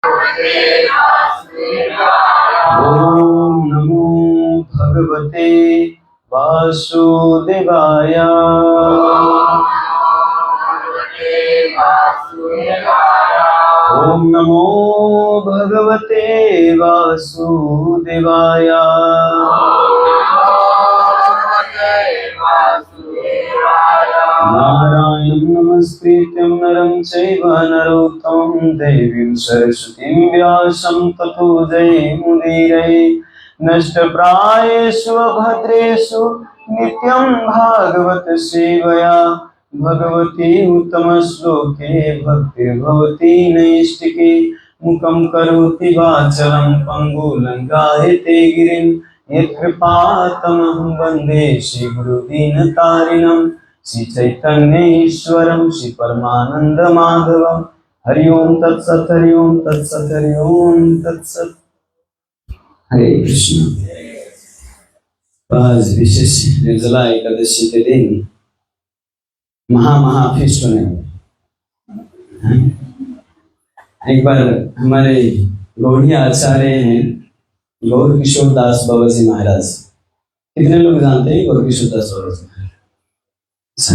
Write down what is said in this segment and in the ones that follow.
ओम नमो भगवते वासुदेवाय। ओम नमो भगवते वासुदेवाय। नारायणं नमस्कृत्यं नरं चैव नरोत्तमं देवीं सरस्वतीं व्यासं ततो जयमुदीरये। नष्टप्रायेषु भद्रेषु नित्यं भागवत सेवया भगवती उत्तमश्लोके भक्तिर्भवती नैष्टिकी। मुखं करोति वाचालं पङ्गुलङ्घयते गिरिं यत्कृपातमहं वन्दे श्रीगुरुदीनतारिणं श्री चैतन्य ईश्वरं श्री परमानंद माधवं। हरि ओम तत्सत, हरि ओम तत्सत, हरि ओम तत्सत। हरे कृष्ण। आज विशेष निर्जला एकादशी के दिन महाफिस्ट होने वाले। एक बार हमारे गौड़िया आचार्य हैं गौर किशोर दास बाबा जी महाराज। कितने लोग जानते हैं गौर किशोर दास बाबा जी महाराज?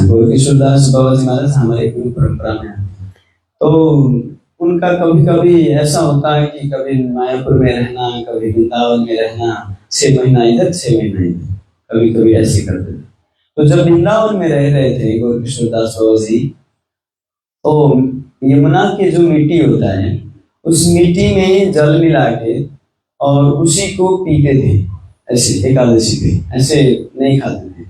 गौर किशोर दास बाबा जी महाराज हमारे गुरु परंपरा में आते हैं। तो उनका कभी कभी ऐसा होता है कि कभी मायापुर में रहना, कभी वृंदावन में रहना, 6 महीना इधर 6 महीना इधर, कभी कभी ऐसे करते थे। तो जब वृंदावन में रह रहे थे गौर किशोर दास बाबा जी, तो यमुना के जो मिट्टी होता है उस मिट्टी में जल मिला के और उसी को पीते थे। ऐसे एकादशी पे ऐसे नहीं खाते थे,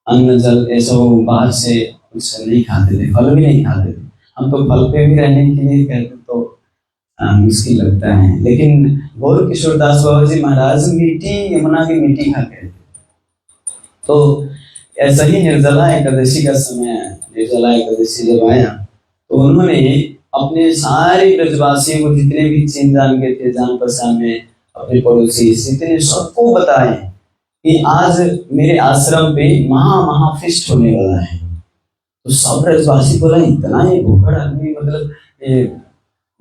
अन्न जल ऐसा बाहर से कुछ नहीं खाते थे, फल भी नहीं खाते थे। हम तो फल पे भी रहने के लिए कहते तो मुश्किल लगता है, लेकिन गौर किशोर दास बाबा जी महाराज मिट्टी, यमुना की मिट्टी खाते थे। तो ऐसा ही निर्जला एकादशी का समय, निर्जला एकादशी जब आया तो उन्होंने अपने सारे ब्रजवासियों को, जितने भी चिन्ह जान के थे, जान पहचान में अपने पड़ोसी, जितने सबको बताए कि आज मेरे आश्रम पे महाफिस्ट होने वाला है। तो सब ब्रजवासी बोला, इतना ये भूखड़ आदमी, मतलब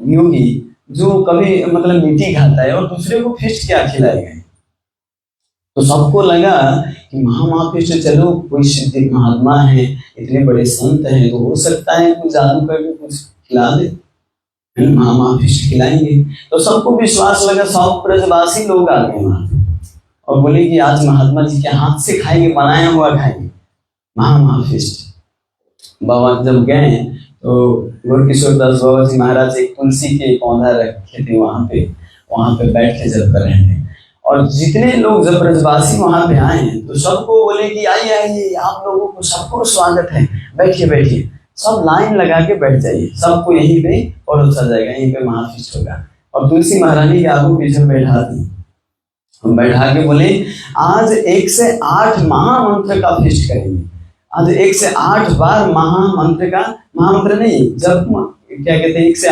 योगी जो कभी मतलब मिट्टी खाता है और दूसरे को फिस्ट क्या खिलाएगा। तो सबको लगा कि महाफिस्ट, चलो कोई सिद्ध महात्मा है, इतने बड़े संत हैं, तो हो सकता है कुछ जादू करके कुछ खिला दे, महाफिस्ट खिलाएंगे। तो सबको विश्वास लगा, सब ब्रजवासी लोग आ गए वहां और बोले कि आज महात्मा जी के हाथ से खाएंगे, बनाया हुआ खाएंगे महाफिस्ट। बाबा जब गए तो गौर किशोर दास बाबा जी महाराज एक तुलसी के पौधा रखे थे, वहां पे बैठ के जब कर रहे थे। और जितने लोग जब ब्रजवासी वहां पे आए तो सबको बोले कि आइए आप लोगों को सबको स्वागत है, बैठिए, सब लाइन लगा के बैठ जाइए, सबको यहीं पे परोसा जाएगा, यहीं पे महाफिस्ट होगा। और तुलसी महारानी के आगू पीछे बैठा दी, बैठा के बोले आज 1 से 8 महामंत्र का फिस्ट करेंगे। आज 1 से 8 बार महामंत्र का, महामंत्र नहीं, जब क्या कहते हैं, 1 से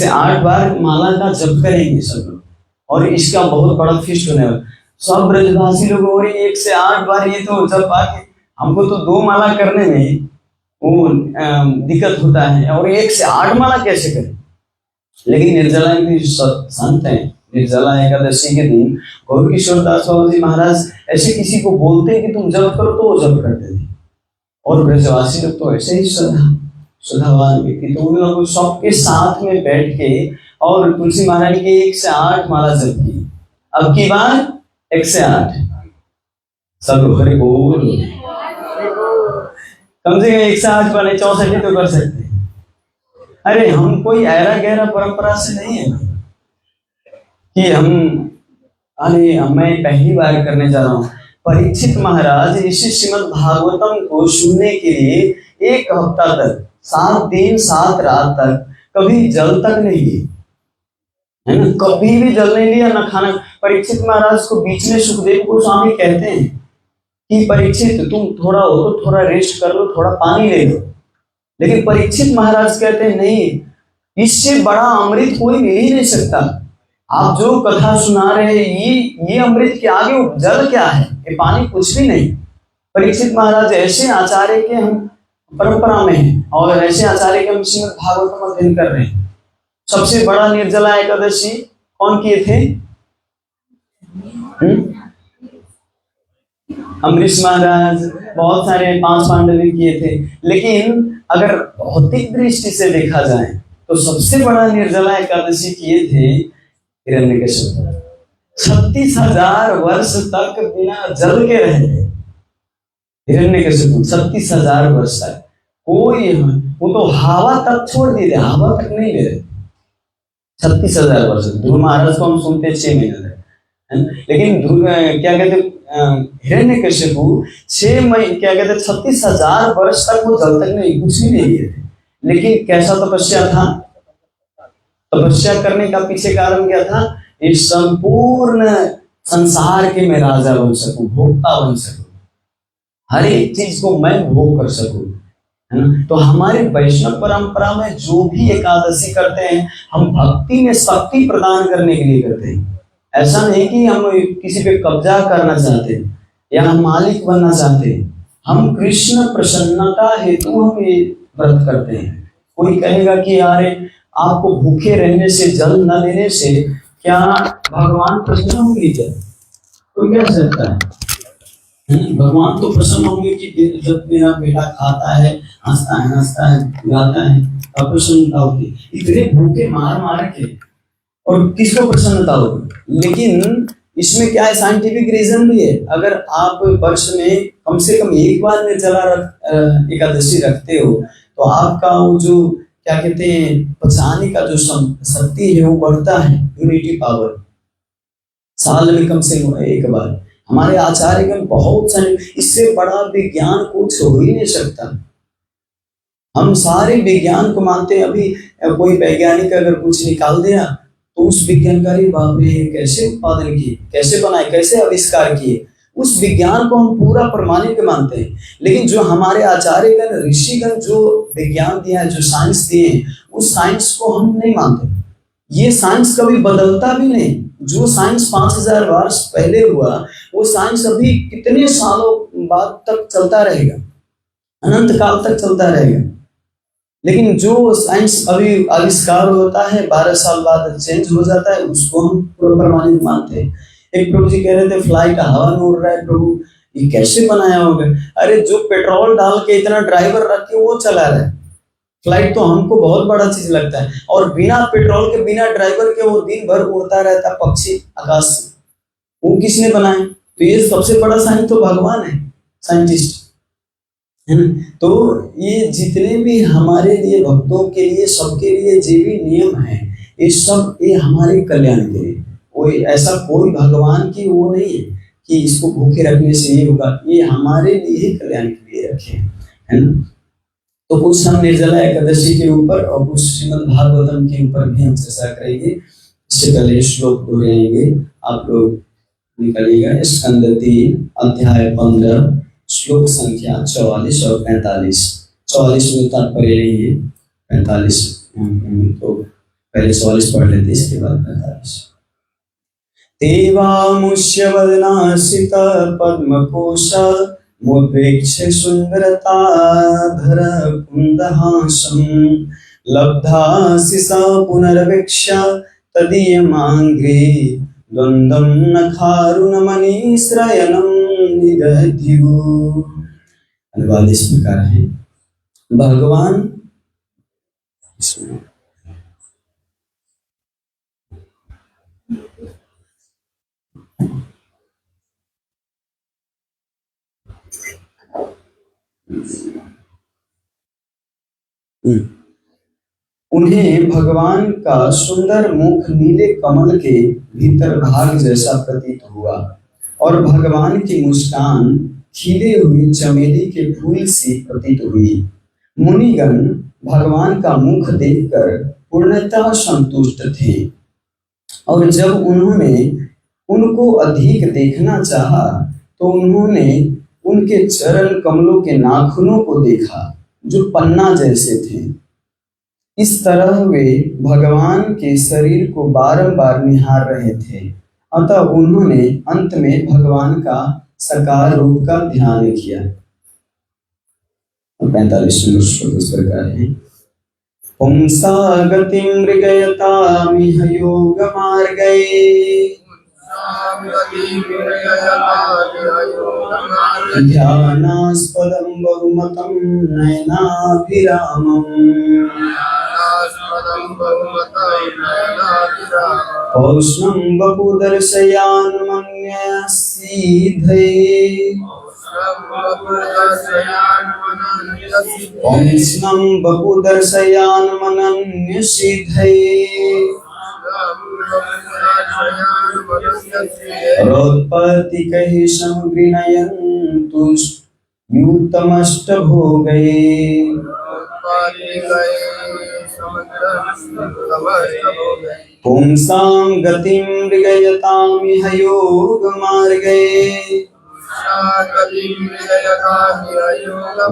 8 बार माला का जप करेंगे सब लोग, और इसका बहुत बड़ा फिस्ट होने वाला। सब ब्रजवासी लोग हो रही 1 से 8 बार, ये तो जब आके हमको तो 2 माला करने में वो दिक्कत होता है, और 1 से 8 माला कैसे करें। लेकिन निर्जला की संत है, निर्जला एकादशी के दिन गौर किशोर दास बाबा जी महाराज ऐसे किसी को बोलते कि तुम जप करो, तो वो जप करते थे। और ब्रजवासी लोग तो ऐसे ही श्रद्धावान व्यक्ति, तो उन लोगों सबके साथ में बैठ के और तुलसी महारानी के 1 से 8 माला जप की। अब की बार 1 से 8 सब हरि बोल। कम से कम 1 से 8 वाले 64 तो कर सकते हैं। अरे हम कोई ऐरा गहरा परंपरा से नहीं है कि मैं पहली बार करने जा रहा हूँ। परीक्षित महाराज इसी श्रीमद् भागवतम को सुनने के लिए 1 हफ्ता तक, 7 दिन 7 रात तक कभी जल तक नहीं लिए, है ना, कभी भी जल नहीं लिया, ना खाना। परीक्षित महाराज को बीच में सुखदेव गोस्वामी कहते हैं कि परीक्षित तुम थोड़ा हो तो थोड़ा रेस्ट कर लो, थोड़ा पानी ले लो। लेकिन परीक्षित महाराज कहते हैं नहीं, इससे बड़ा अमृत कोई मिल ही नहीं सकता। आप जो कथा सुना रहे हैं ये अमृत के आगे जल क्या है, ये पानी कुछ भी नहीं। परीक्षित महाराज ऐसे आचार्य के हम परंपरा में हैं और ऐसे आचार्य के हम श्रीमद् भागवतम अध्ययन कर रहे हैं। सबसे बड़ा निर्जला एकादशी कौन किए थे? अम्बरीश महाराज, बहुत सारे 5 पांडव किए थे। लेकिन अगर भौतिक दृष्टि से देखा जाए तो सबसे बड़ा निर्जला एकादशी किए थे हिरण्यकश्यप। 36,000 वर्ष तक बिना जल के रहे थे हिरण्यकश्यप। 36,000 वर्ष तक कोई, वो तो हवा तक छोड़ दिए थे, हवा तक नहीं ले रहे। 36,000 वर्ष। ध्रुव महाराज को हम सुनते 6 महीने तक, लेकिन क्या कहते हिरण्यकश्यप 6 महीने, क्या कहते 36,000 वर्ष तक वो जल तक नहीं, कुछ भी नहीं लिए थे। लेकिन कैसा तपस्या था? तपस्या करने का पीछे कारण क्या था? इस संपूर्ण संसार के मैं राजा बन सकूं, भोक्ता बन सकूं, हर एक चीज को मैं भोग कर सकूं, है ना। तो हमारे वैष्णव परंपरा में जो भी एकादशी करते हैं, हम भक्ति में शक्ति प्रदान करने के लिए करते हैं। ऐसा नहीं कि हम किसी पे कब्जा करना चाहते हैं या हम मालिक बनना चाहते हैं। हम कृष्ण प्रसन्नता हेतु हम ये व्रत करते हैं। कोई कहेगा कि यार आपको भूखे रहने से, जल न लेने से क्या भगवान प्रसन्न होंगे क्या? कोई कह सकता है भगवान तो प्रसन्न होंगे कि जब मेरा बेटा खाता है, हंसता है, नाचता है, गाता है, तब प्रसन्नता होगी। इतने भूखे मार मार के और किसको प्रसन्नता होगी? लेकिन इसमें क्या है, साइंटिफिक रीजन भी है। अगर आप वर्ष में कम से कम एक बार निर्जला एकादशी रखते हो तो आपका वो जो क्या कहते हैं पचाने का जो शक्ति है वो बढ़ता है, इम्यूनिटी पावर। साल में कम से कम एक बार। हमारे आचार्यगण बहुत सारे, इससे बड़ा विज्ञान कुछ हो ही नहीं सकता। हम सारे विज्ञान को मानते हैं। अभी कोई वैज्ञानिक अगर कुछ निकाल दिया तो उस विज्ञानकारी बाप ने कैसे उत्पादन किए, कैसे बनाए, कैसे आविष्कार किए, उस विज्ञान को हम पूरा प्रमाणित मानते हैं। लेकिन जो हमारे आचार्यगण, ऋषिगण जो विज्ञान दिया है, जो साइंस दिए हैं, उस साइंस को हम नहीं मानते। ये साइंस कभी बदलता भी नहीं। जो साइंस 5,000 वर्ष पहले हुआ, वो साइंस अभी कितने सालों बाद तक चलता रहेगा, अनंत काल तक चलता रहेगा। लेकिन जो साइंस अभी आविष्कार होता है 12 साल बाद चेंज हो जाता है, उसको हम प्रमाणित मानते हैं। एक प्रभु जी कह रहे थे फ्लाइट हवा में उड़ रहा है, प्रभु ये कैसे बनाया होगा? अरे जो पेट्रोल डाल के इतना ड्राइवर रख के वो चला रहा है फ्लाइट, तो हमको बहुत बड़ा चीज लगता है। और बिना पेट्रोल के, बिना ड्राइवर के वो दिन भर उड़ता रहता पक्षी आकाश से, वो किसने बनाए? तो ये सबसे बड़ा साइंस तो भगवान है, साइंटिस्ट है ना। तो ये जितने भी हमारे लिए, भक्तों के लिए, सबके लिए जो भी नियम है, ये सब ये हमारे कल्याण के लिए। कोई ऐसा कोई भगवान की वो नहीं है कि इसको भूखे रखने से ये होगा, ये हमारे लिए ही कल्याण के लिए रखे है ना। तो कुछ हम निर्जला एकादशी के ऊपर और कुछ श्रीमद् भागवतम के ऊपर भी हम चर्चा करेंगे। इससे पहले श्लोक दोहराएंगे, आप लोग निकलिएगा। स्कंद 3 अध्याय 15 श्लोक संख्या 44 और 45। 44 में तात्पर्य नहीं है, 45 तो पहले 44 पढ़ लेते, इसके बाद 45। देवामुष्य वदनासित पद्मकोश मुद्वेक्ष सुंदरताधर कुंदहासं लब्धासिसा पुनर्वेक्ष तदीयमांग्रे द्वंद्वं नखारुणमणिश्रयनं निदध्युः। अनुवाद इस प्रकार है। भगवान उन्हें भगवान का सुंदर मुख नीले कमल के भीतर भाग जैसा प्रतीत हुआ और भगवान की मुस्कान खिले हुए चमेली के फूल सी प्रतीत हुई। मुनिगण भगवान का मुख देखकर पूर्णतः संतुष्ट थे और जब उन्होंने उनको अधिक देखना चाहा तो उन्होंने उनके चरण कमलों के नाखूनों को देखा जो पन्ना जैसे थे। इस तरह वे भगवान के शरीर को बारंबार निहार रहे थे। अतः उन्होंने अंत में भगवान का साकार रूप का ध्यान किया। 45 श्लोक इस प्रकार है। पुंसा गतिं मृगयतामिह योगमार्गे ध्यानास्पदं बहुमतं नयनाभिरामम् पौष्णं वपुदर्शयान्मन्यसीधये पौष्णं वपुदर्शयान्मन्यसीधये रोत्पत्तिकैः समगृह्णयन्तु यूतमष्टभोगये पुंसां गतिं मृगयतामिह योगमार्गे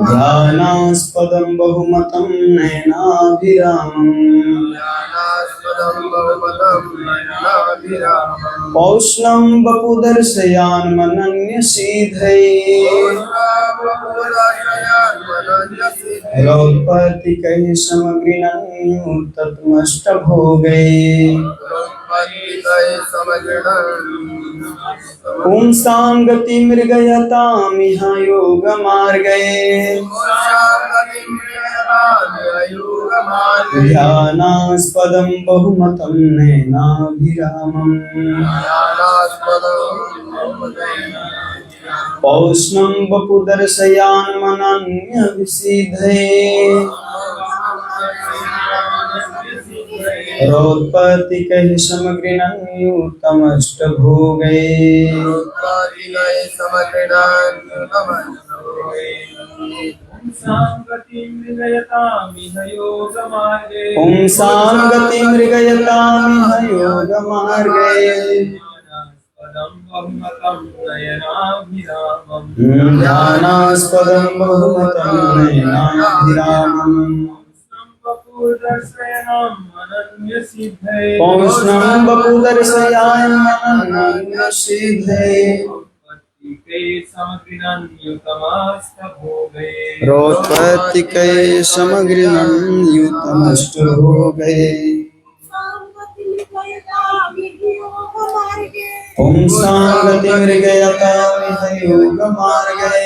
ध्यानास्पदं बहुमतं नयनाभिरामम् पौष्णं वपुदर्शयान्मन्यसीधये रौत्पत्तिकैः समगृह्णन्युतमष्टभोगये पुंसां गतिमृगयतामिह योगमार्गे ध्यानास्पदं बहुमतं नयनाभिरामम् पौष्णं वपुदर्शयान्मन्यसीधये रोत्पत्तिकैः समगृह्णन्युतमष्टभोगये पुंसां गतिं मृगयतामिह योगमार्गे ध्यानास्पदं बहुमतं नयनाभिरामम् पौष्णं वपुदर्शयान्मन्यसीधये रोत्पत्तिकैः समगृह्णन्युतमष्टभोगये पुंसां गतिमृगयतामिह योगमार्गे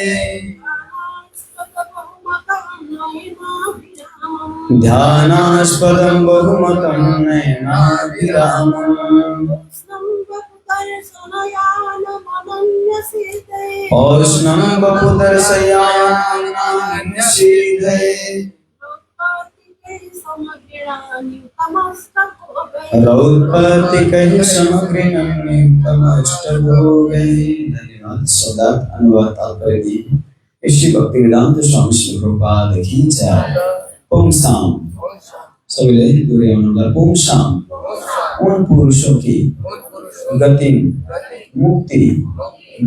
ध्यानास्पदं बहुमतं नयनाभिरामम् पौष्णं वपुदर्शयान्मन्यसीधये रौत्पत्तिकैः समगृह्णन्युतमष्टभोगये। धन्यवाद। सौदात अनुवाद तात्पर्य दी श्री भक्तिवेदांत स्वामी श्री प्रभुपाद की जय। पुंसां सबले दूरे अनुवाद पुंसां उन पुरुषों की गति मुक्ति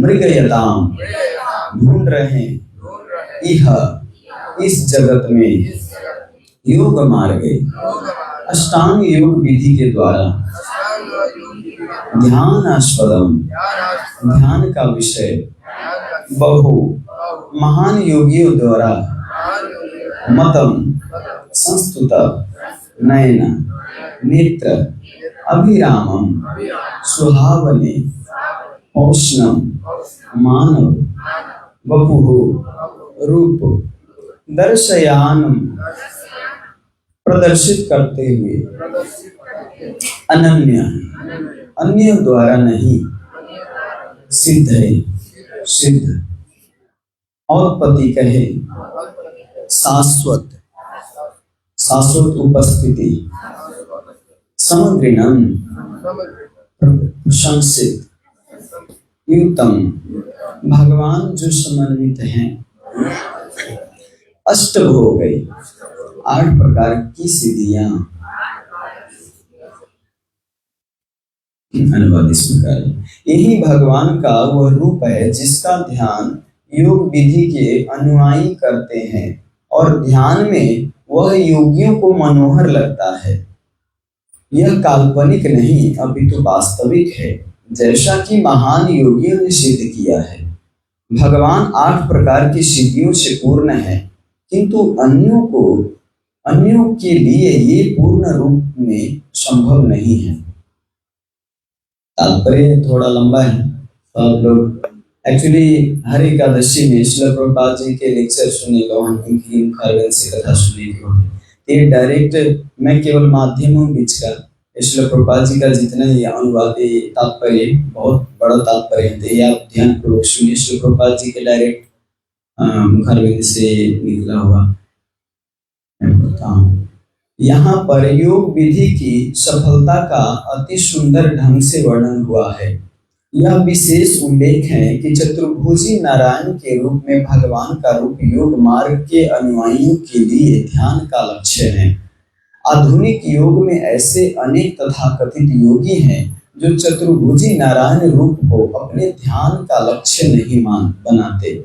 मृगयताम ढूंढ रहे इह इस जगत में योग मार्ग अष्टांग योग विधि के द्वारा ध्यानास्पदम ध्यान का विषय बहु महान योगियों द्वारा मतम संस्तुत नयन नेत्र अभिरामम सुहावने पौष्णम मानव वपुः रूप दर्शयानम प्रदर्शित करते हुए अनन्य अन्य द्वारा नहीं सिद्ध है सिद्ध औत्पत्ति कहे शाश्वत शाश्वत उपस्थिति समग्रिणम प्रशंसित युतम भगवान जो समन्वित हैं अष्टभोग 8 प्रकार की सिद्धियां। अनुवाद इस प्रकार यही भगवान का वह रूप है जिसका ध्यान योग विधि के अनुयायी करते हैं और ध्यान में वह योगियों को मनोहर लगता है। यह काल्पनिक नहीं अपितु वास्तविक है जैसा कि महान योगियों ने सिद्ध किया है। भगवान 8 प्रकार की सिद्धियों से पूर्ण है किंतु अन्यों को अन्यों के लिए ये पूर्ण रूप में संभव नहीं है। तात्पर्य थोड़ा लंबा है, तो आप लोग एक्चुअली हर एकादशी में श्रील प्रभुपाद जी के लेक्चर सुनेगा, उनकी मुखारविंद से कथा सुनेगा। ये डायरेक्ट मैं केवल माध्यम हूँ बीच का। श्रील प्रभुपाद जी का जितना ये अनुवाद तात्पर्य बहुत बड़ा तात्पर्य है, तो ये आप ध्यान पूर्वक सुनिए। श्रील प्रभुपाद जी के डायरेक्ट मुखारविंद से निकला हुआ मैं बताऊं। यहाँ पर योग विधि की सफलता का अति सुंदर ढंग से वर्णन हुआ है। यह विशेष उल्लेख है कि चतुर्भुजी नारायण के रूप में भगवान का रूप योग मार्ग के अनुयायियों के लिए ध्यान का लक्ष्य है। आधुनिक योग में ऐसे अनेक तथाकथित योगी हैं जो चतुर्भुजी नारायण रूप को अपने ध्यान का लक्ष्य नहीं बनाते।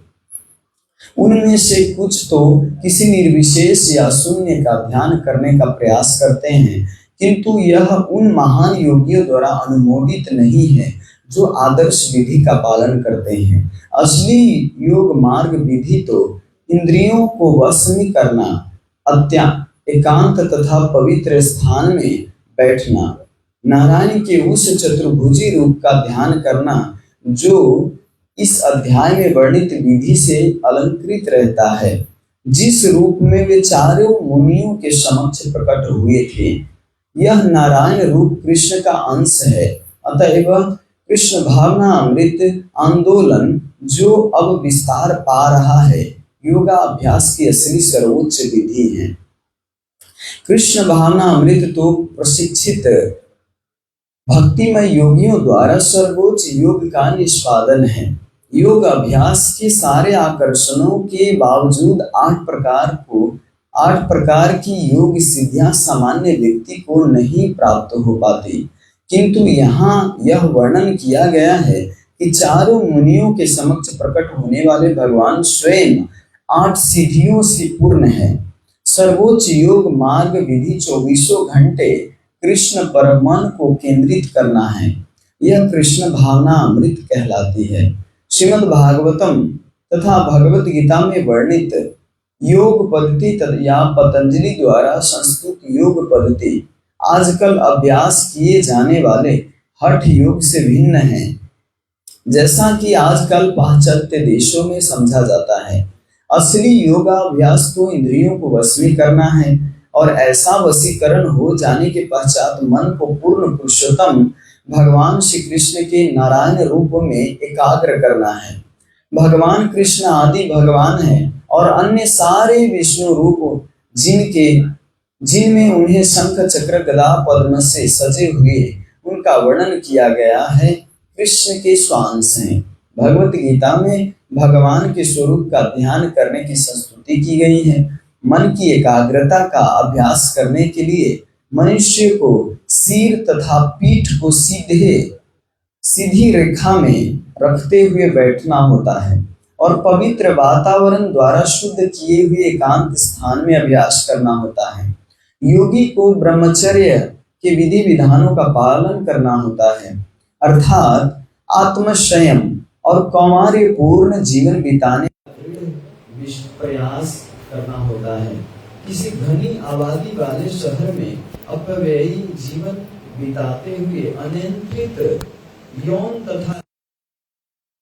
उनमें से कुछ तो किसी निर्विशेष या शून्य का ध्यान करने का प्रयास करते हैं, किंतु यह उन महान योगियों द्वारा अनुमोदित नहीं है जो आदर्श विधि का पालन करते हैं। असली योग मार्ग विधि तो इंद्रियों को वश में करना, एकांत तथा पवित्र स्थान में बैठना, नारायण के उस चतुर्भुजी रूप का ध्यान करना जो इस अध्याय में वर्णित विधि से अलंकृत रहता है, जिस रूप में वे चारों मुनियों के समक्ष प्रकट हुए थे। यह नारायण रूप कृष्ण का अंश है। अतएव कृष्ण भावना अमृत आंदोलन जो अब विस्तार पा रहा है, योगाभ्यास की असली सर्वोच्च विधि है। कृष्ण भावना अमृत तो प्रशिक्षित भक्तिमय योगियों द्वारा सर्वोच्च योग का निष्पादन है। योग अभ्यास के सारे आकर्षणों के बावजूद 8 प्रकार की योग सिद्धियां सामान्य व्यक्ति को नहीं प्राप्त हो पाती, किंतु यहाँ यह वर्णन किया गया है कि चारों मुनियों के समक्ष प्रकट होने वाले भगवान स्वयं 8 सिद्धियों से पूर्ण है। सर्वोच्च योग मार्ग विधि 24 घंटे कृष्ण पर मन को केंद्रित करना है। यह कृष्ण भावना अमृत कहलाती है। श्रीमद् भागवतम तथा भगवत गीता में वर्णित योग पद्धति या पतंजलि द्वारा संस्तुत योग पद्धति आजकल अभ्यास किए जाने वाले हठ योग से भिन्न है, जैसा कि आजकल पाश्चात्य देशों में समझा जाता है। असली योगाभ्यास तो इंद्रियों को वश में करना है और ऐसा वशीकरण हो जाने के पश्चात मन को पूर्ण पुरुषोत्तम भगवान श्री कृष्ण के नारायण रूप में एकाग्र करना है। भगवान कृष्ण आदि भगवान हैं और अन्य सारे विष्णु रूप जिनमें उन्हें शंख चक्र गदा पद्म से सजे हुए उनका वर्णन किया गया है, कृष्ण के स्वांश हैं। भगवत गीता में भगवान के स्वरूप का ध्यान करने की संस्तुति की गई है। मन की एकाग्रता का अभ्यास करने के लिए मनुष्य को सिर तथा पीठ को सीधी रेखा में रखते हुए बैठना होता है और पवित्र वातावरण द्वारा शुद्ध किए हुए एकांत स्थान में अभ्यास करना होता है। योगी को ब्रह्मचर्य के विधि विधानों का पालन करना होता है, अर्थात आत्मसंयम और कौमार्य पूर्ण जीवन बिताने प्रयास करना होता है। किसी घनी आबादी वाले शहर में अपव्ययी जीवन बिताते हुए अनियंत्रित यौन तथा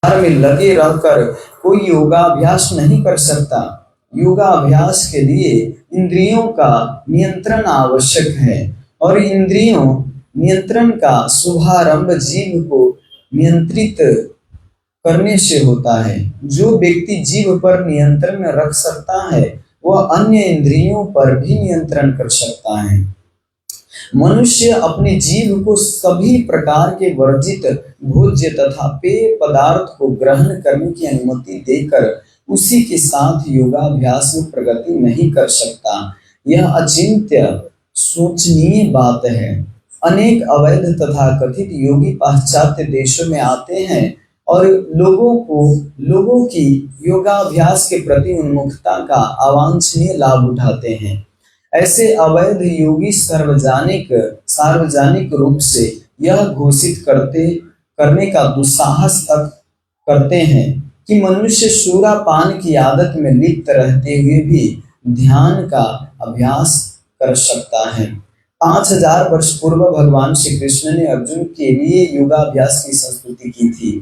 में लगे रहकर कोई योगाभ्यास नहीं कर सकता। योगाभ्यास के लिए इंद्रियों का नियंत्रण आवश्यक है और इंद्रियों नियंत्रण का शुभारंभ जीव को नियंत्रित करने से होता है। जो व्यक्ति जीव पर नियंत्रण रख सकता है वह अन्य इंद्रियों पर भी नियंत्रण कर सकता है। मनुष्य अपने जीव को सभी प्रकार के वर्जित भोज्य तथा पेय पदार्थ को ग्रहण करने की अनुमति देकर उसी के साथ योगाभ्यास में प्रगति नहीं कर सकता। यह अचिंत्य सोचनीय बात है। अनेक अवैध तथा कथित योगी पाश्चात्य देशों में आते हैं और लोगों की योगाभ्यास के प्रति उन्मुखता का अवांछनीय लाभ उठाते हैं। ऐसे अवैध योगी सार्वजनिक रूप से यह घोषित करने का दुस्साहस तक करते हैं कि मनुष्य सूरापान की आदत में लिप्त रहते हुए भी ध्यान का अभ्यास कर सकता है। 5000 वर्ष पूर्व भगवान श्री कृष्ण ने अर्जुन के लिए योगाभ्यास की संस्तुति की थी,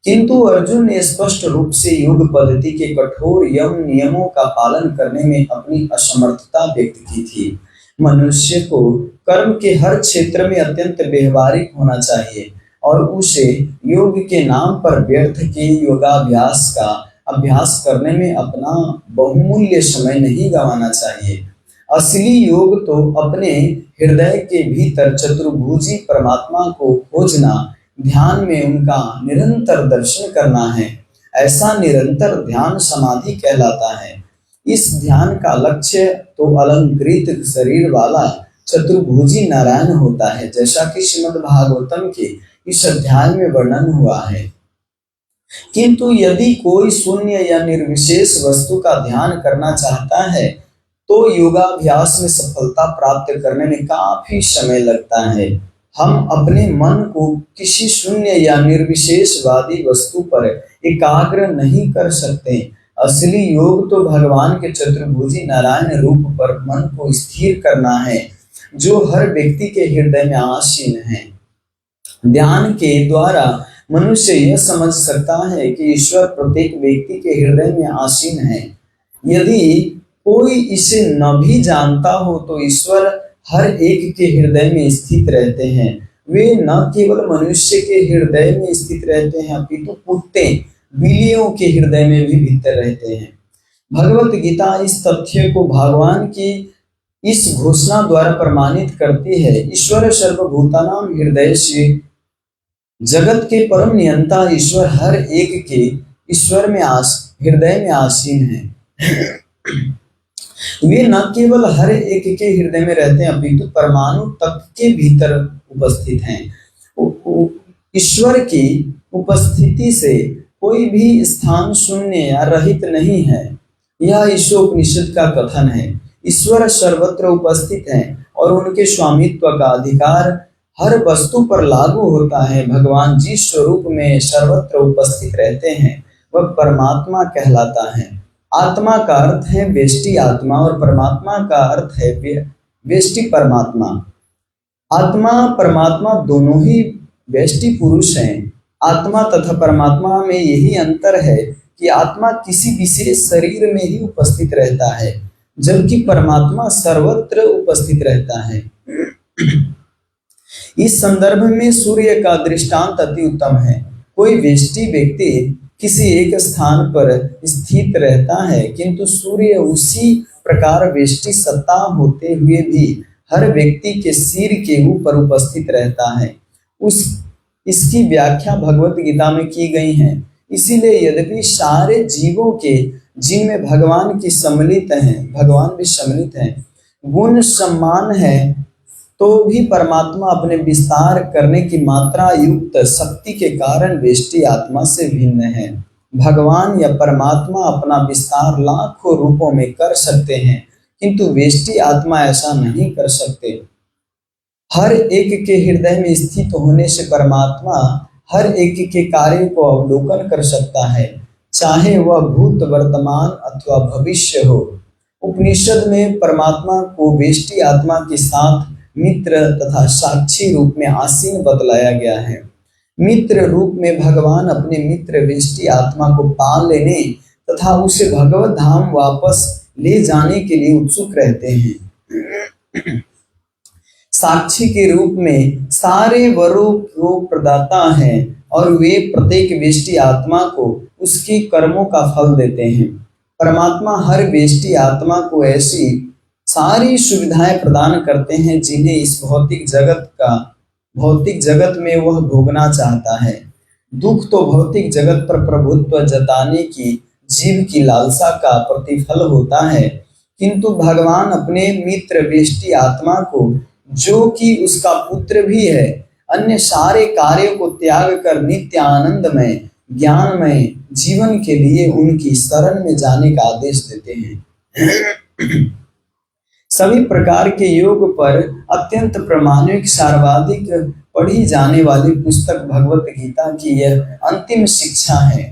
किंतु अर्जुन ने स्पष्ट रूप से योग पद्धति के कठोर यम नियमों का पालन करने में अपनी असमर्थता व्यक्त की थी। मनुष्य को कर्म के हर क्षेत्र में अत्यंत व्यवहारिक होना चाहिए और उसे योग के नाम पर व्यर्थ के योगाभ्यास का अभ्यास करने में अपना बहुमूल्य समय नहीं गंवाना चाहिए। असली योग तो अपने हृदय के भीतर चतुर्भुजी परमात्मा को खोजना, ध्यान में उनका निरंतर दर्शन करना है। ऐसा निरंतर ध्यान समाधि कहलाता है। इस ध्यान का लक्ष्य तो अलंकृत शरीर वाला चतुर्भुजी नारायण होता है, जैसा कि श्रीमद् भागवतम के इस अध्याय में वर्णन हुआ है। किंतु यदि कोई शून्य या निर्विशेष वस्तु का ध्यान करना चाहता है तो योगाभ्यास में सफलता प्राप्त करने में काफी समय लगता है। हम अपने मन को किसी शून्य या निर्विशेषवादी वस्तु पर एकाग्र नहीं कर सकते। असली योग तो भगवान के चतुर्भुजी नारायण रूप पर मन को स्थिर करना है, जो हर व्यक्ति के हृदय में आसीन है। ध्यान के द्वारा मनुष्य यह समझ सकता है कि ईश्वर प्रत्येक व्यक्ति के हृदय में आसीन है। यदि कोई इसे न भी जानता हो तो ईश्वर हर एक के हृदय में स्थित रहते हैं। वे न केवल मनुष्य के हृदय में स्थित रहते हैं, अपितु कुत्ते बिल्लियों के हृदय में भी भीतर रहते हैं। भगवत गीता इस तथ्य को भगवान की इस घोषणा द्वारा प्रमाणित करती है। ईश्वर सर्वभूतानां हृदय से, जगत के परम नियंता ईश्वर हर एक के हृदय में आसीन है। वे न केवल हर एक के हृदय में रहते हैं, अपितु परमाणु तक के भीतर उपस्थित हैं। ईश्वर की उपस्थिति से कोई भी स्थान शून्य या रहित नहीं है। यह ईशोपनिषद का कथन है। ईश्वर सर्वत्र उपस्थित है और उनके स्वामित्व का अधिकार हर वस्तु पर लागू होता है। भगवान जिस स्वरूप में सर्वत्र उपस्थित रहते हैं वह परमात्मा कहलाता है। आत्मा का अर्थ है व्यष्टि आत्मा और परमात्मा का अर्थ है व्यष्टि परमात्मा। आत्मा परमात्मा दोनों ही व्यष्टि पुरुष हैं। आत्मा तथा परमात्मा में यही अंतर है कि आत्मा किसी विशेष शरीर में ही उपस्थित रहता है, जबकि परमात्मा सर्वत्र उपस्थित रहता है। इस संदर्भ में सूर्य का दृष्टांत अति उत्तम है। कोई व्यष्टि व्यक्ति किसी एक स्थान पर स्थित रहता है, किंतु सूर्य उसी प्रकार व्यष्टि सत्ता होते हुए भी हर व्यक्ति के सिर के ऊपर उपस्थित रहता है। इसकी व्याख्या भगवत गीता में की गई है। इसीलिए यद्यपि सारे जीवों के जिनमें भगवान भी सम्मिलित हैं, गुण समान है, तो भी परमात्मा अपने विस्तार करने की मात्रा युक्त शक्ति के कारण व्यष्टि आत्मा से भिन्न है। भगवान या परमात्मा अपना विस्तार लाखों रूपों में कर सकते हैं, किंतु व्यष्टि आत्मा ऐसा नहीं कर सकते। हर एक के हृदय में स्थित होने से परमात्मा हर एक के कार्य को अवलोकन कर सकता है, चाहे वह भूत, वर्तमान अथवा भविष्य हो। उपनिषद में परमात्मा को व्यष्टि आत्मा के साथ मित्र तथा साक्षी रूप में आसीन बतलाया गया है। मित्र रूप में भगवान अपने मित्र व्यष्टि आत्मा को पाल लेने तथा उसे भगवत धाम वापस ले जाने के लिए उत्सुक रहते हैं। साक्षी के रूप में सारे वरों को प्रदाता हैं और वे प्रत्येक व्यष्टि आत्मा को उसके कर्मों का फल देते हैं। परमात्मा हर व्यष्टि आत्मा को ऐसी सारी सुविधाएं प्रदान करते हैं जिन्हें इस भौतिक जगत में वह भोगना चाहता है। दुख तो भौतिक जगत पर प्रभुत्व जताने की जीव की लालसा का प्रतिफल होता है, किंतु भगवान अपने मित्र व्यष्टि आत्मा को, जो कि उसका पुत्र भी है, अन्य सारे कार्यों को त्याग कर नित्य आनंदमय ज्ञानमय जीवन के लिए उनकी शरण में जाने का आदेश देते हैं। सभी प्रकार के योग पर अत्यंत प्रामाणिक सर्वाधिक पढ़ी जाने वाली पुस्तक भगवत गीता की यह अंतिम शिक्षा है।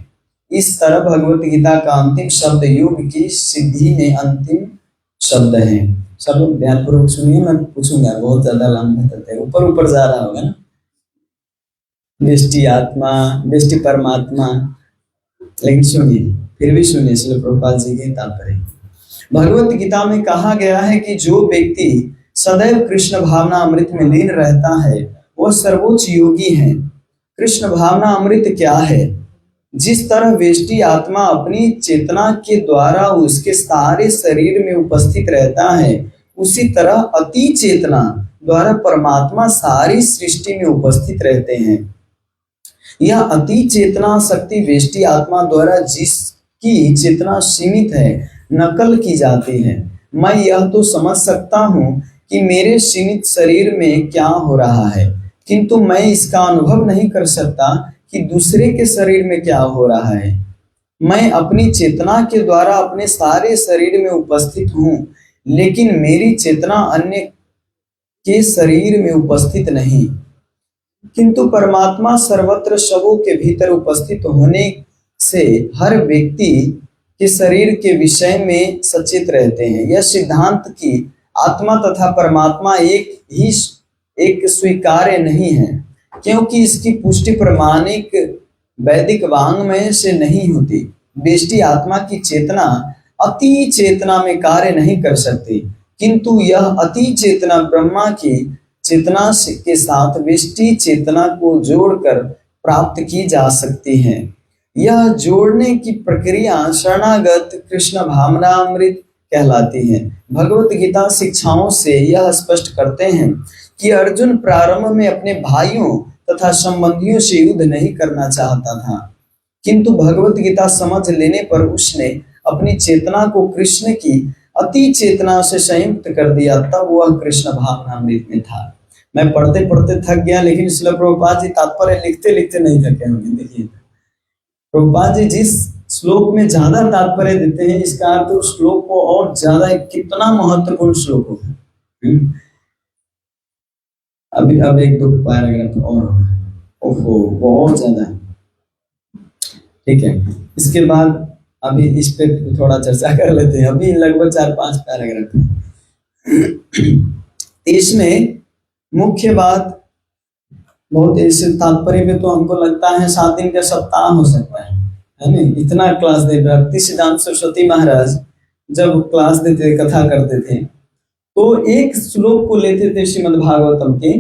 इस तरह भगवत गीता का अंतिम शब्द योग की सिद्धि में अंतिम शब्द है। सब लोग ध्यानपूर्वक सुनिए, मैं पूछूंगा, बहुत ज्यादा लंबा तथ्य है, ऊपर ऊपर जा रहा होगा ना। व्यष्टि आत्मा, व्यष्टि परमात्मा, लेकिन सुनिए, फिर भी सुनिए श्रील प्रभुपाद जी के तात्पर्य। भगवत गीता में कहा गया है कि जो व्यक्ति सदैव कृष्ण भावना अमृत में लीन रहता है वह सर्वोच्च योगी है। कृष्ण भावना अमृत क्या है? जिस तरह व्यष्टि आत्मा अपनी चेतना के द्वारा उसके सारे शरीर में उपस्थित रहता है, उसी तरह अति चेतना द्वारा परमात्मा सारी सृष्टि में उपस्थित रहते हैं। यह अति चेतना शक्ति व्यष्टि आत्मा द्वारा जिसकी चेतना सीमित है नकल की जाती है। मैं यह तो समझ सकता हूँ कि मेरे सीमित शरीर में क्या हो रहा है, किंतु मैं इसका अनुभव नहीं कर सकता कि दूसरे के शरीर में क्या हो रहा है। मैं अपनी चेतना के द्वारा अपने सारे शरीर में उपस्थित हूँ, लेकिन मेरी चेतना अन्य के शरीर में उपस्थित नहीं। किंतु परमात्मा सर्वत्र सबों के भीतर उपस्थित होने से हर व्यक्ति के शरीर के विषय में सचेत रहते हैं। यह सिद्धांत कि आत्मा तथा परमात्मा एक स्वीकार्य नहीं है, क्योंकि इसकी पुष्टि प्रमाणिक वैदिक वाङ्मय से नहीं होती। व्यष्टि आत्मा की चेतना अति चेतना में कार्य नहीं कर सकती, किंतु यह अति चेतना ब्रह्मा की चेतना के साथ व्यष्टि चेतना को जोड़कर प्राप्त की जा सकती है। यह जोड़ने की प्रक्रिया शरणागत कृष्ण भावनामृत कहलाती है। भगवत गीता शिक्षाओं से यह स्पष्ट करते हैं कि अर्जुन प्रारंभ में अपने भाइयों तथा संबंधियों से युद्ध नहीं करना चाहता था, किंतु भगवत गीता समझ लेने पर उसने अपनी चेतना को कृष्ण की अति चेतना से संयुक्त कर दिया, तब वह कृष्ण भावनामृत में था। मैं पढ़ते पढ़ते थक गया, लेकिन श्रील प्रभुपाद जी तात्पर्य लिखते लिखते नहीं थके होंगे। देखिए प्रभुपाद जी जिस श्लोक में ज्यादा तात्पर्य देते हैं, इसका अर्थ उस श्लोक को और ज्यादा कितना महत्वपूर्ण श्लोक होगा। अभी अब एक दो पैराग्राफ और होगा, ओहो बहुत ज्यादा। ठीक है, इसके बाद अभी इस पे थोड़ा चर्चा कर लेते हैं। अभी लगभग 4-5 पैराग्राफ है। इसमें मुख्य बात बहुत ऐसे तात्पर्य पे तो हमको लगता है 7 दिन का सप्ताह हो सकता है ना। इतना क्लास दे भक्ति सिद्धांत सरस्वती महाराज जब क्लास देते, कथा करते थे, तो एक श्लोक को लेते थे श्रीमद् भागवतम के,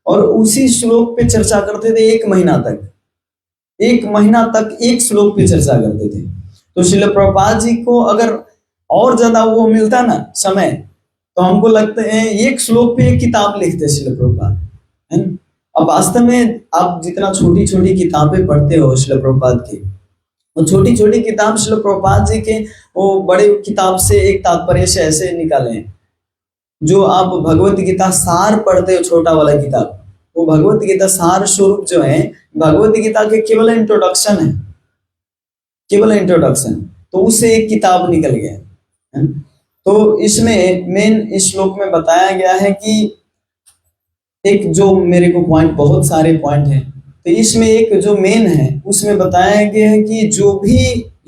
और उसी श्लोक पे चर्चा करते थे 1 महीना तक। 1 महीना तक एक श्लोक पे चर्चा करते थे। तो श्रील प्रभुपाद जी को अगर और ज्यादा वो मिलता ना समय, तो हमको लगता है एक श्लोक पे एक किताब लिखते श्रील प्रभुपाद, है ना। अब वास्तव में आप जितना छोटी छोटी किताबें पढ़ते हो श्रील प्रभुपाद की, वो छोटी छोटी किताब श्रील प्रभुपाद जी के वो बड़े किताब से एक तात्पर्य से ऐसे निकाले हैं। जो आप भगवत गीता सार पढ़ते हो, छोटा वाला किताब, वो भगवत गीता सार स्वरूप जो है भगवत गीता के केवल इंट्रोडक्शन है, केवल इंट्रोडक्शन, तो उससे एक किताब निकल गया है। तो इसमें मेन इस श्लोक में बताया गया है कि एक जो मेरे को पॉइंट, बहुत सारे पॉइंट हैं, तो इसमें एक जो मेन है उसमें बताया गया है कि जो भी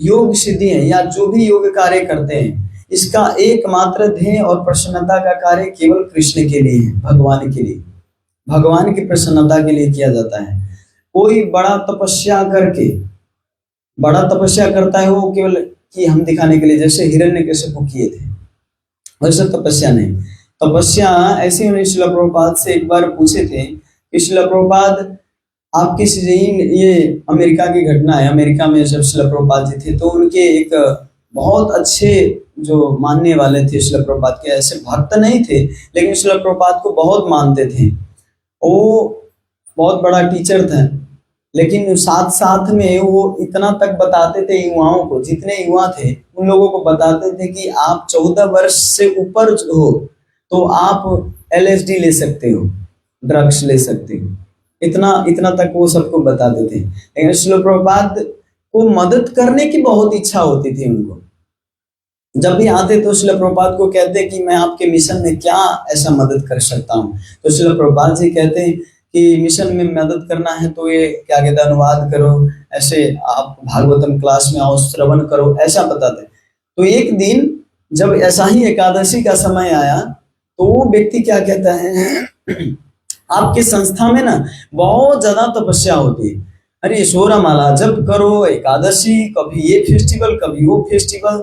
योग सिद्धि है या जो भी योग कार्य करते हैं, इसका एकमात्र ध्येय और प्रसन्नता का कार्य केवल कृष्ण के लिए है, भगवान के लिए, भगवान की प्रसन्नता के लिए किया जाता है। कोई बड़ा तपस्या करके, बड़ा तपस्या करता है वो केवल कि हम दिखाने के लिए, जैसे हिरण्यकशिपु किए थे, वैसे तपस्या नहीं। तपस्या ऐसे उन्हें श्रील प्रभुपाद से एक बार पूछे थे कि श्रील प्रभुपाद आप किस, ये अमेरिका की घटना है, अमेरिका में जब श्रील प्रभुपाद जी थे तो उनके एक बहुत अच्छे जो मानने वाले थे श्रील प्रभुपाद के, ऐसे भक्त नहीं थे लेकिन श्रील प्रभुपाद को बहुत मानते थे। वो बहुत बड़ा टीचर था, लेकिन साथ साथ में वो इतना तक बताते थे युवाओं को, जितने युवा थे उन लोगों को बताते थे कि आप 14 वर्ष से ऊपर हो तो आप LSD ले सकते हो, ड्रग्स ले सकते हो, इतना तक वो सबको बताते थे। लेकिन श्रील प्रभुपाद को मदद करने की बहुत इच्छा होती थी उनको। जब भी आते तो श्रील प्रभुपाद को कहते कि मैं आपके मिशन में क्या ऐसा मदद कर सकता हूँ, तो श्रील प्रभुपाद जी कहते हैं कि मिशन में मदद करना है तो ये क्या कहते हैं, अनुवाद करो, ऐसे आप भागवतम क्लास में आओ, श्रवण करो, ऐसा बताते। तो एक दिन जब ऐसा ही एकादशी का समय आया तो वो व्यक्ति क्या कहता है, आपके संस्था में ना बहुत ज्यादा तपस्या होती है, अरे सोरामाला जप करो, एकादशी, कभी ये फेस्टिवल कभी वो फेस्टिवल।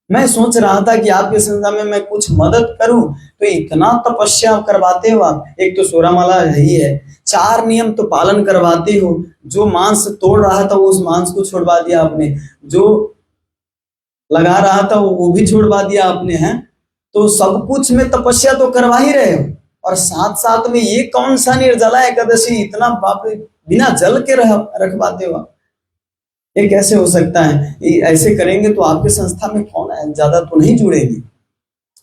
मैं सोच रहा था कि आपके संस्था में मैं कुछ मदद करूं, तो इतना तपस्या करवाते हो आप। एक तो सोरामाला ही है, 4 नियम तो पालन करवाते हो, जो मांस तोड़ रहा था उस मांस को छोड़वा दिया आपने, जो लगा रहा था वो भी छोड़वा दिया आपने, हैं। तो सब कुछ में तपस्या तो करवा ही रहे हो, और साथ साथ में ये कौन सा निर्जला एकादशी, इतना बाप रे, बिना जल के रखवाते हो आप। ये कैसे हो सकता है? ये ऐसे करेंगे तो आपके संस्था में कौन है, ज्यादा तो नहीं जुड़ेंगे।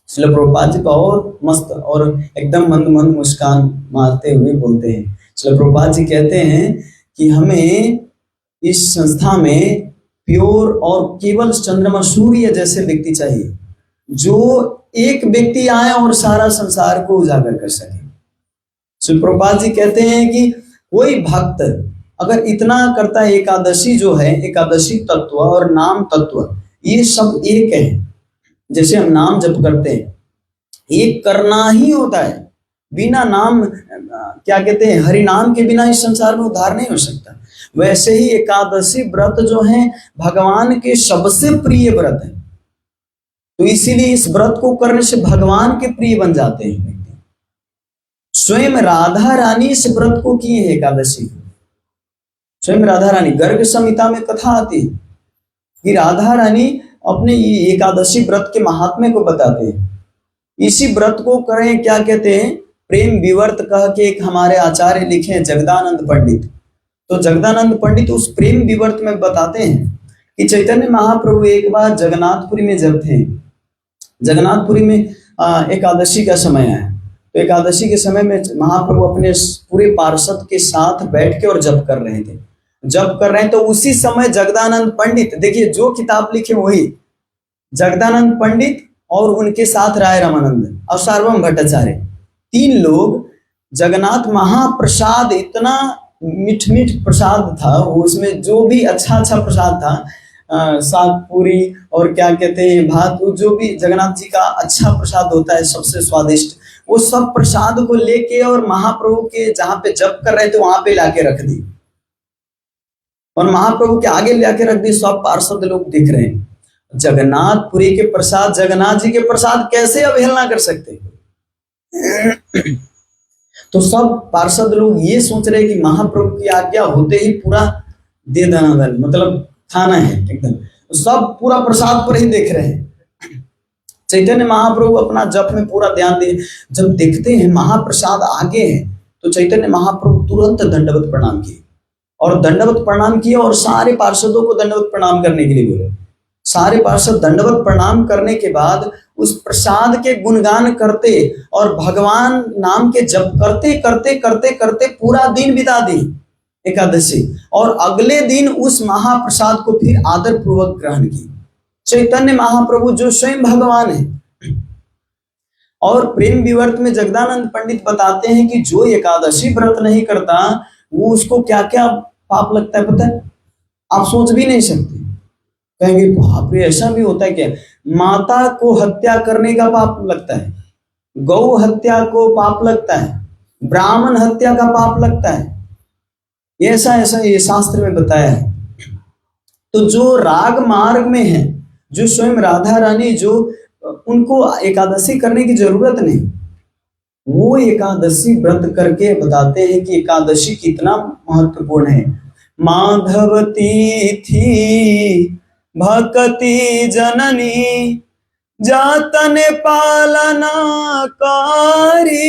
श्रील प्रभुपाद जी बहुत मस्त और एकदम मंद मंद मुस्कान मारते हुए बोलते हैं। श्रील प्रभुपाद जी कहते हैं कि हमें इस संस्था में प्योर और केवल चंद्रमा सूर्य जैसे व्यक्ति चाहिए, जो एक व्यक्ति आए और सारा संसार को उजागर कर सके। श्री प्रभुपाद जी कहते हैं कि कोई भक्त अगर इतना करता है, एकादशी जो है, एकादशी तत्व और नाम तत्व ये सब एक है। जैसे हम नाम जप करते हैं, एक करना ही होता है, बिना नाम क्या कहते हैं, हरि नाम के बिना इस संसार में उद्धार नहीं हो सकता। वैसे ही एकादशी व्रत जो है भगवान के सबसे प्रिय व्रत है, तो इसीलिए इस व्रत को करने से भगवान के प्रिय बन जाते हैं व्यक्ति। स्वयं राधा रानी इस व्रत को किए हैं, एकादशी। स्वयं राधा रानी, गर्ग संहिता में कथा आती है कि राधा रानी अपने एकादशी व्रत के महात्म्य को बताते हैं। इसी व्रत को करें, क्या कहते हैं, प्रेम विवर्त कह के एक हमारे आचार्य लिखे हैं, जगदानंद पंडित। तो जगदानंद पंडित उस प्रेम विवर्त में बताते हैं कि चैतन्य महाप्रभु एक बार जगन्नाथपुरी में जब थे, जगन्नाथपुरी में एकादशी का समय है, तो एकादशी के समय में महाप्रभु अपने पूरे पार्षद के साथ बैठ के और जप कर रहे थे। जप कर रहे हैं तो उसी समय जगदानंद पंडित, देखिए जो किताब लिखे वही, जगदानंद पंडित और उनके साथ राय रामानंद और सार्वभौम भट्टाचार्य, 3 लोग जगन्नाथ महाप्रसाद, इतना मीठ मीठ प्रसाद था उसमें, जो भी अच्छा अच्छा प्रसाद था, साग पूरी और क्या कहते हैं भात, जो भी जगन्नाथ जी का अच्छा प्रसाद होता है सबसे स्वादिष्ट, वो सब प्रसाद को लेके और महाप्रभु के जहाँ पे जप कर रहे थे वहां पे लाके रख दी, और महाप्रभु के आगे लाके रख दी। सब पार्षद लोग दिख रहे हैं, जगन्नाथपुरी के प्रसाद, जगन्नाथ जी के प्रसाद कैसे अवहेलना कर सकते। तो सब पार्षद लोग ये सोच रहे कि महाप्रभु की आज्ञा होते ही पूरा दे देना, मतलब खाना है एकदम, सब पूरा प्रसाद पर ही देख रहे हैं। चैतन्य महाप्रभु अपना जप में पूरा ध्यान दिए, जब देखते हैं महाप्रसाद आगे है तो चैतन्य महाप्रभु तुरंत दंडवत प्रणाम किए, और दंडवत प्रणाम किए और सारे पार्षदों को दंडवत प्रणाम करने के लिए बोले। सारे पार्षद दंडवत प्रणाम करने के बाद उस प्रसाद के गुणगान करते और भगवान नाम के जप करते करते करते करते पूरा दिन बिता दी एकादशी, और अगले दिन उस महाप्रसाद को फिर आदर पूर्वक ग्रहण की। चैतन्य महाप्रभु जो स्वयं भगवान है। और प्रेम विवर्त में जगदानंद पंडित बताते हैं कि जो एकादशी व्रत नहीं करता वो उसको क्या क्या पाप लगता है पता है, आप सोच भी नहीं सकते। कहेंगे बाप रे ऐसा भी होता है क्या? माता को हत्या करने का पाप लगता है, गौ हत्या को पाप लगता है, ब्राह्मण हत्या का पाप लगता है, ऐसा ऐसा ये शास्त्र में बताया है। तो जो राग मार्ग में है, जो स्वयं राधा रानी, जो उनको एकादशी करने की जरूरत नहीं, वो एकादशी व्रत करके बताते हैं कि एकादशी कितना महत्वपूर्ण है। माधव तिथि भक्ति जननी जातन पालना कारी।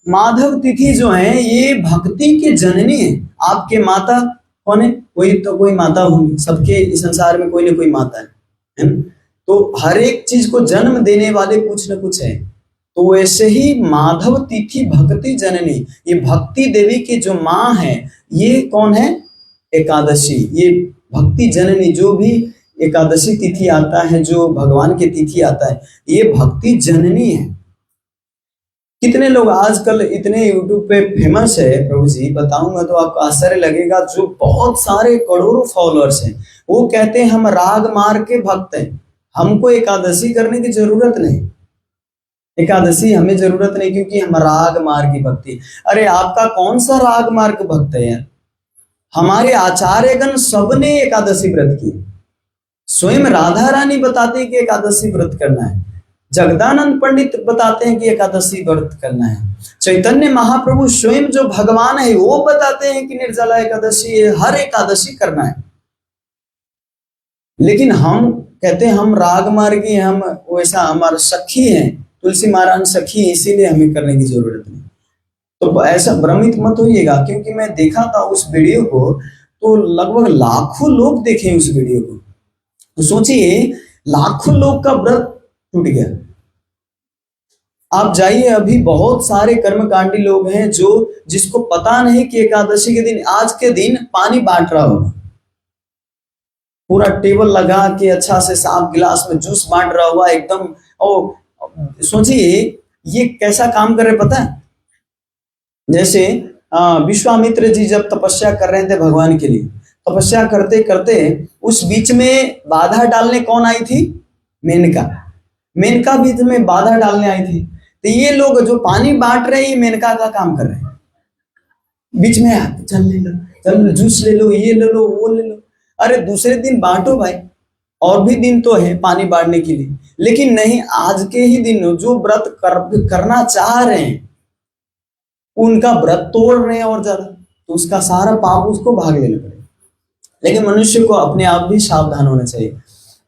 माधव तिथि जो है ये भक्ति के जननी है। आपके माता कौन है? कोई तो कोई माता होंगी, सबके संसार में कोई ना कोई माता है ना? तो हर एक चीज को जन्म देने वाले कुछ न कुछ है। तो वैसे ही माधव तिथि भक्ति जननी, ये भक्ति देवी की जो माँ है, ये कौन है? एकादशी। ये भक्ति जननी, जो भी एकादशी तिथि आता है, जो भगवान की तिथि आता है, ये भक्ति जननी है। कितने लोग आजकल इतने यूट्यूब पे फेमस है, प्रभु जी बताऊंगा तो आपको आश्चर्य लगेगा, जो बहुत सारे करोड़ों फॉलोअर्स हैं, वो कहते हैं हम राग मार्ग के भक्त हैं, हमको एकादशी करने की जरूरत नहीं। एकादशी हमें जरूरत नहीं, क्योंकि हम राग मार्गी भक्ति। अरे आपका कौन सा राग मार्ग भक्त है यार? हमारे आचार्यगण सबने एकादशी व्रत की। स्वयं राधा रानी बताते हैं कि एकादशी व्रत करना है, जगदानंद पंडित बताते हैं कि एकादशी व्रत करना है, चैतन्य महाप्रभु स्वयं जो भगवान है वो बताते हैं कि निर्जला एकादशी है, हर एकादशी करना है। लेकिन हम कहते हैं हम राग मार्गी, हम वैसा हमारा सखी है, तुलसी महाराज सखी है, इसीलिए हमें करने की जरूरत नहीं। तो ऐसा भ्रमित मत होइएगा, क्योंकि मैं देखा था उस वीडियो को, तो लगभग लाखों लोग देखे उस वीडियो को। तो सोचिए लाखों लोग का व्रत टूट गया। आप जाइए, अभी बहुत सारे कर्मकांडी लोग हैं जो जिसको पता नहीं कि एकादशी के दिन, आज के दिन पानी बांट रहा होगा, पूरा टेबल लगा के अच्छा से साफ गिलास में जूस बांट रहा हुआ एकदम। और सोचिए ये कैसा काम कर रहे पता है? जैसे विश्वामित्र जी जब तपस्या कर रहे थे भगवान के लिए, तपस्या करते करते उस बीच में बाधा डालने कौन आई थी? मेनका। मेनका बीच में बाधा डालने आई थी। तो ये लोग जो पानी बांट रहे हैं मेनका का काम कर रहे हैं, बीच में चल ले लो, चल जूस ले लो, ये ले लो, वो ले लो। अरे दूसरे दिन बांटो भाई, और भी दिन तो है पानी बांटने के लिए। लेकिन नहीं, आज के ही दिन जो व्रत करना चाह रहे हैं उनका व्रत तोड़ रहे हैं और ज्यादा, तो उसका सारा पाप उसको भाग लेना पड़ेगा। लेकिन मनुष्य को अपने आप भी सावधान होना चाहिए।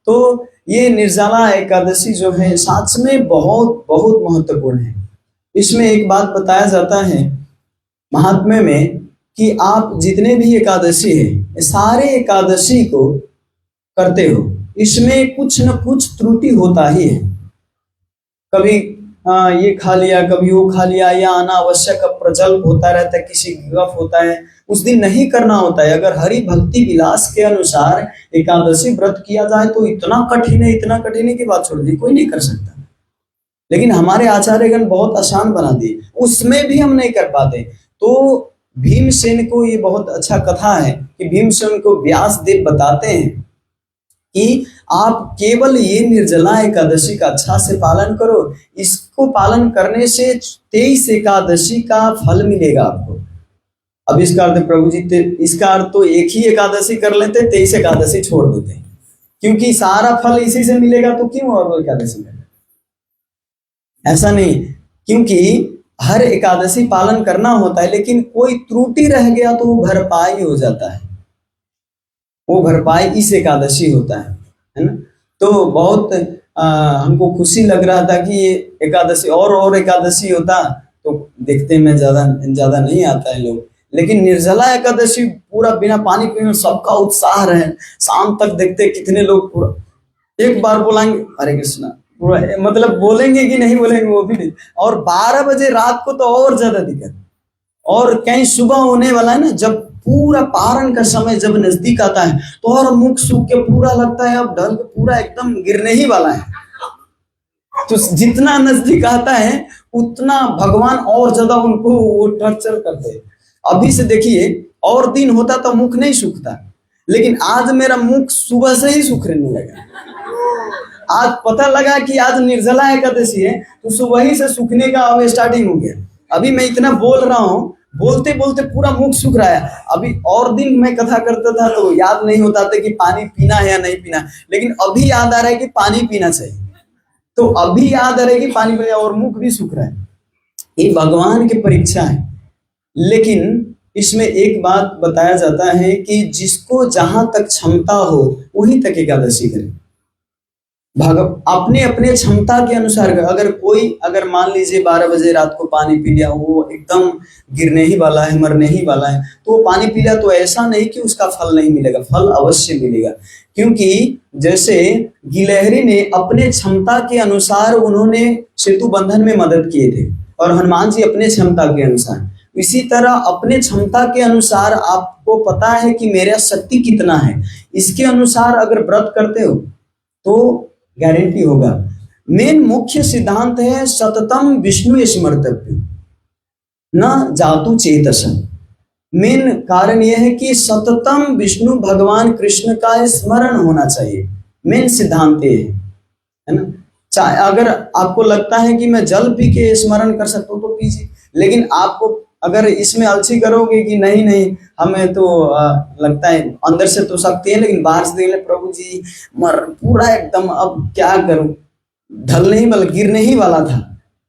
तो ये निर्जला एकादशी जो है सच में बहुत बहुत महत्वपूर्ण है। इसमें एक बात बताया जाता है महात्म्य में कि आप जितने भी एकादशी है सारे एकादशी को करते हो, इसमें कुछ न कुछ त्रुटि होता ही है। कभी ये खा लिया, कभी वो खा लिया, या अनावश्यक प्रजल्प होता रहता है, किसी गफ होता है, उस दिन नहीं करना होता है। अगर हरि भक्ति विलास के अनुसार एकादशी व्रत किया जाए तो इतना कठिन है, इतना कठिन है कि बात छोड़ दी, कोई नहीं कर सकता। लेकिन हमारे आचार्यगण बहुत आसान बना दिए, उसमें भी हम नहीं कर पाते। तो भीमसेन को ये बहुत अच्छा कथा है कि भीमसेन को व्यास देव बताते हैं कि आप केवल ये निर्जला एकादशी का अच्छा से पालन करो, इसको पालन करने से 23 एकादशी का फल मिलेगा आपको। अब इसका अर्थ प्रभु जी, इसका अर्थ तो एक ही एकादशी कर लेते, 23 एकादशी छोड़ देते, क्योंकि सारा फल इसी से मिलेगा, तो क्यों और एकादशी करें? ऐसा नहीं, क्योंकि हर एकादशी पालन करना होता है, लेकिन कोई त्रुटि रह गया तो वो भरपाई हो जाता है, वो भरपाई इस एकादशी होता है ना। तो बहुत हमको खुशी लग रहा था कि ये एकादशी और एकादशी होता तो देखते में ज्यादा नहीं आता है लोग। लेकिन निर्जला एकादशी पूरा बिना पानी पीने सबका उत्साह रहे, शाम तक देखते कितने लोग पूरा एक बार बोलेंगे हरे कृष्णा, पूरा मतलब बोलेंगे कि नहीं बोलेंगे वो भी नहीं। और 12 बजे रात को तो और ज्यादा दिक्कत, और कहीं सुबह होने वाला है ना, जब पूरा पारण का समय जब नजदीक आता है तो और मुख सूख के पूरा लगता है अब ढल के पूरा एकदम गिरने ही वाला है। तो जितना नजदीक आता है उतना भगवान और ज्यादा उनको वो टॉर्चर करते हैं। अभी से देखिए, और दिन होता तो मुख नहीं सूखता, लेकिन आज मेरा मुख सुबह से ही सूखने लगा। आज पता लगा कि आज निर्जला एकादशी है तो सुबह ही से सूखने का अब स्टार्टिंग हो गया। अभी मैं इतना बोल रहा हूँ, बोलते बोलते पूरा मुख सूख रहा है। अभी और दिन मैं कथा करता था तो याद नहीं होता था कि पानी पीना है या नहीं पीना, लेकिन अभी याद आ रहा है कि पानी पीना चाहिए। तो अभी याद आ रहा है कि पानी पीना, और मुख भी सूख रहा है। ये भगवान की परीक्षा है। लेकिन इसमें एक बात बताया जाता है कि जिसको जहां तक क्षमता हो वहीं तक एकादशी करे। अपने अपने क्षमता के अनुसार। अगर मान लीजिए 12 बजे रात को पानी पी लिया, वो एकदम गिरने ही वाला है, मरने ही वाला है, तो वो पानी पी लिया, तो ऐसा नहीं कि उसका फल नहीं मिलेगा, फल अवश्य मिलेगा। क्योंकि जैसे गिलहरी ने अपने क्षमता के अनुसार उन्होंने सेतु बंधन में मदद किए थे, और हनुमान जी अपने क्षमता के अनुसार, इसी तरह अपने क्षमता के अनुसार आपको पता है कि मेरा शक्ति कितना है, इसके अनुसार अगर व्रत करते हो तो गारंटी होगा। मेन मुख्य सिद्धांत है सततम विष्णु स्मर्तव्य न जातु चेतसम। मेन कारण यह है कि सततम विष्णु भगवान कृष्ण का स्मरण होना चाहिए। मेन सिद्धांत ये है ना। चाहे अगर आपको लगता है कि मैं जल पी के स्मरण कर सकता हूँ तो पीजिए, लेकिन आपको अगर इसमें अलसी करोगे कि नहीं नहीं हमें तो लगता है अंदर से तो शक्ति है लेकिन बाहर से देख प्रभु जी मर पूरा एकदम अब क्या करूं, ढलने ही वाला गिरने ही वाला था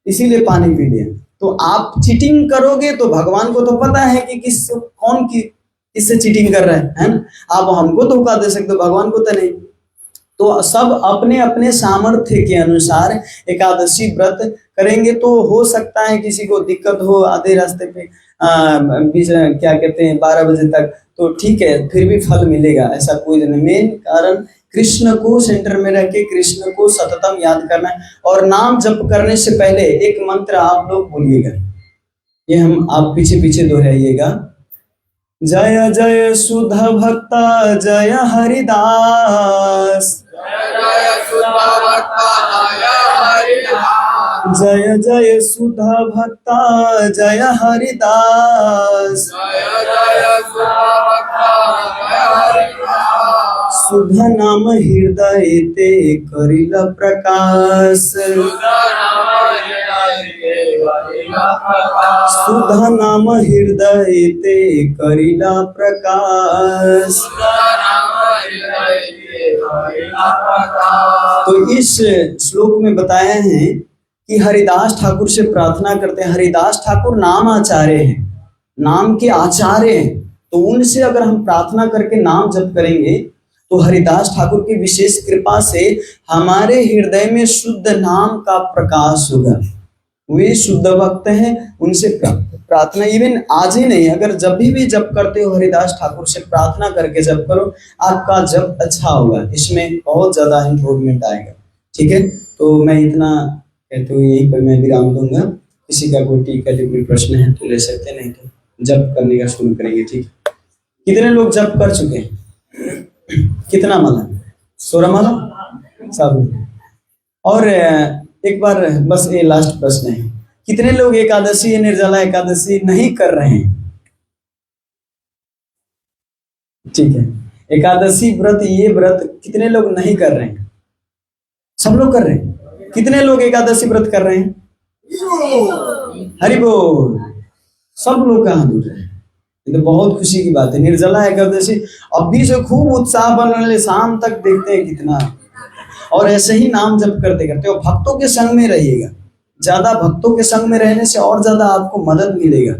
इसीलिए पानी पी लिया, तो आप चीटिंग करोगे तो भगवान को तो पता है कि किससे चीटिंग कर रहा है ना। आप हमको धोखा दे सकते हो, भगवान को तो नहीं। तो सब अपने अपने सामर्थ्य के अनुसार एकादशी व्रत करेंगे। तो हो सकता है किसी को दिक्कत हो आधे रास्ते पे क्या कहते हैं 12 बजे तक, तो ठीक है फिर भी फल मिलेगा, ऐसा कोई नहीं। मेन कारण कृष्ण को सेंटर में रख के कृष्ण को सततम याद करना है। और नाम जप करने से पहले एक मंत्र आप लोग बोलिएगा, ये हम आप पीछे पीछे दोहराइएगा। जय जय सुध भक्ता जय हरिदास, जय जय सुध भक्ता जय हरिदास, सुध नाम हृदय ते करिल प्रकाश, सुध नाम हृदय ते करिला प्रकाश। तो इस श्लोक में बताया है कि हरिदास ठाकुर से प्रार्थना करते हैं। हरिदास ठाकुर नाम आचार्य हैं, नाम के आचार्य हैं, तो उनसे अगर हम प्रार्थना करके नाम जप करेंगे तो हरिदास ठाकुर की विशेष कृपा से हमारे हृदय में शुद्ध नाम का प्रकाश होगा। वे शुद्ध भक्त हैं, उनसे प्रार्थना इवन आज ही नहीं, अगर जब भी जप करते हो हरिदास ठाकुर से प्रार्थना करके जप करो, आपका जप अच्छा होगा, इसमें बहुत ज्यादा इंप्रूवमेंट आएगा। ठीक है, तो मैं इतना कहते हुए यहीं पर मैं विराम दूंगा। किसी का कोई कोई प्रश्न है तो ले सकते, नहीं तो जप करने का शुरू करेंगे। ठीक, कितने लोग जप कर चुके हैं? कितना माला? 16 माला सब। और एक बार बस ये लास्ट प्रश्न है, कितने लोग एकादशी निर्जला एकादशी नहीं कर रहे हैं? ठीक है, एकादशी व्रत ये व्रत कितने लोग नहीं कर रहे हैं? सब लोग कर रहे हैं। कितने लोग एकादशी व्रत कर रहे हैं? हरि बोल, सब लोग का हाथ उठ रहे हैं। तो बहुत खुशी की बात है। निर्जला एकादशी अभी से खूब उत्साह बन रहे, शाम तक देखते हैं कितना। और ऐसे ही नाम जप करते करते और भक्तों के संग में रहिएगा। ज्यादा भक्तों के संग में रहने से और ज्यादा आपको मदद मिलेगा।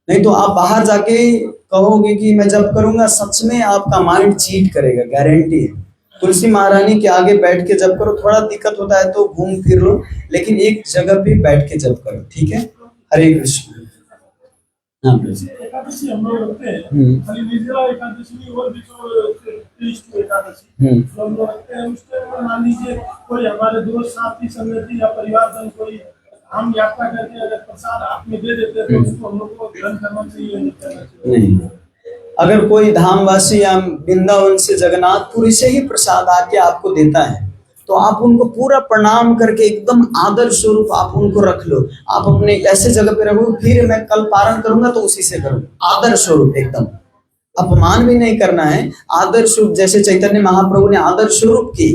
नहीं तो आप बाहर जाके कहोगे कि मैं जप करूंगा, सच में आपका माइंड चीट करेगा, गारंटी है। तुलसी महारानी के आगे बैठ के जप करो, थोड़ा दिक्कत होता है तो घूम फिर लो, लेकिन एक जगह पे बैठ के जप करो। ठीक है, हरे कृष्ण। एकादशी हम लोग रखते हैं, खाली निर्जला एकादशी नहीं, और भी जो एकादशी हम लोग रखते हैं। उसके मान लीजिए कोई हमारे दोस्त साथी संगति या परिवार जन कोई हम यात्रा करके अगर प्रसाद हाथ में दे देते हैं तो उसको हम लोग को ग्रहण करना चाहिए, नहीं करना चाहिए? नहीं, अगर कोई धामवासी या वृंदावन से जगन्नाथपुरी से ही प्रसाद आके आपको देता है तो आप उनको पूरा प्रणाम करके एकदम आदर स्वरूप आप उनको रख लो। आप अपने ऐसे जगह पे रखो, फिर मैं कल पारण करूंगा तो उसी से करूँ, आदर स्वरूप, एकदम अपमान भी नहीं करना है, आदर स्वरूप। जैसे चैतन्य महाप्रभु ने आदर स्वरूप की,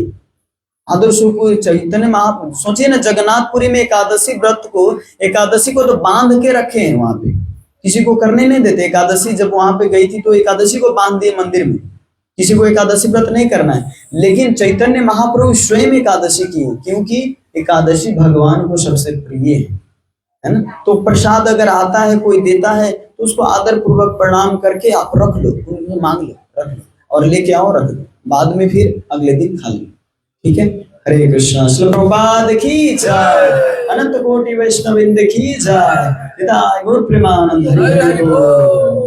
आदर स्वरूप चैतन्य महाप्रभु, सोचिए ना, जगन्नाथपुरी में एकादशी को तो बांध के रखे हैं वहां पे, किसी को करने नहीं देते। एकादशी जब वहां पे गई थी तो एकादशी को बांध दिए मंदिर में, किसी को एकादशी व्रत नहीं करना है। लेकिन चैतन्य महाप्रभु स्वयं एकादशी की, क्योंकि एकादशी भगवान को सबसे प्रिय है ना। तो प्रसाद अगर आता है, कोई देता है तो उसको आदर पूर्वक प्रणाम करके आप रख लो, उनको मांग लो, रख लो और लेके आओ, रख लो, बाद में फिर अगले दिन खा लो। ठीक है, हरे कृष्णा। श्रील प्रभुपाद की जय, अनंत कोटि वैष्णववृंद की जय, पिता गौर प्रेमानंद हरि बोल।